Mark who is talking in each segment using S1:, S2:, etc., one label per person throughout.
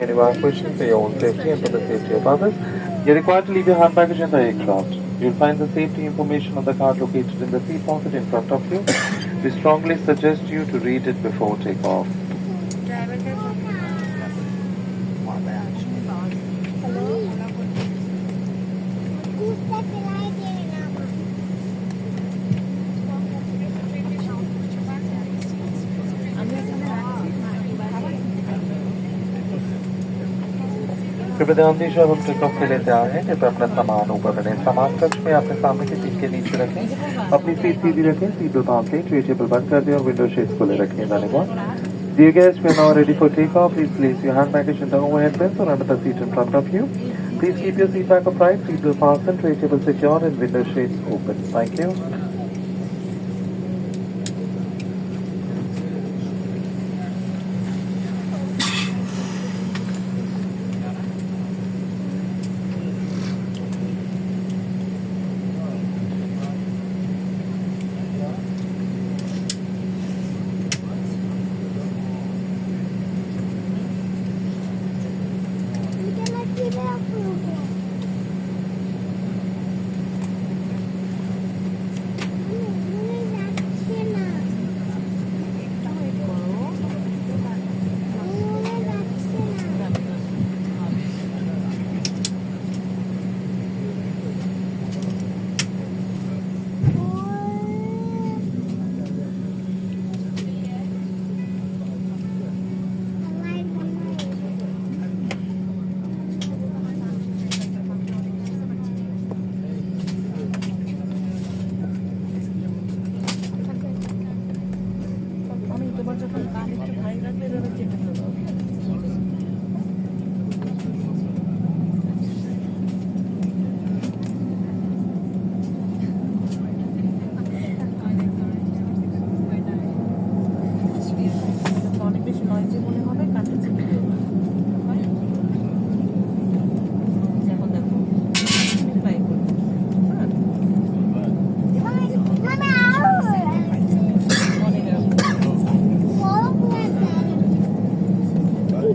S1: Any more questions for your own safety and for the safety of others, you're required to leave your hand baggage in the aircraft. You'll find the safety information on the card located in the seat pocket in front of you. We strongly suggest you to read it before takeoff. कृपया ध्यान दीजिए अब हम take off के लिए तैयार हैं। कृपया अपना सामान ऊपर बढ़ें। सामान कक्ष में अपने सामने की सीट के नीचे रखें। अपनी सीट सीधी रखें, सीट बेल्ट बांध लें, ट्रे टेबल बंद कर दें और विंडो शेड्स खुले रखें। धन्यवाद। Dear guests, we are now ready for takeoff. Please place your hand baggage in the overhead bins or under the seat in front of you. Please keep your seat back upright, seat belt fastened, tray table secure and window shades open. Thank you.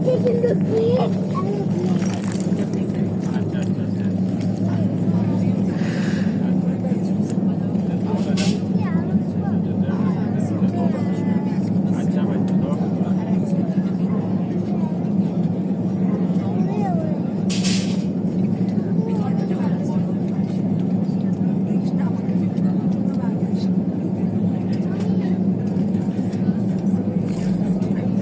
S2: Taking the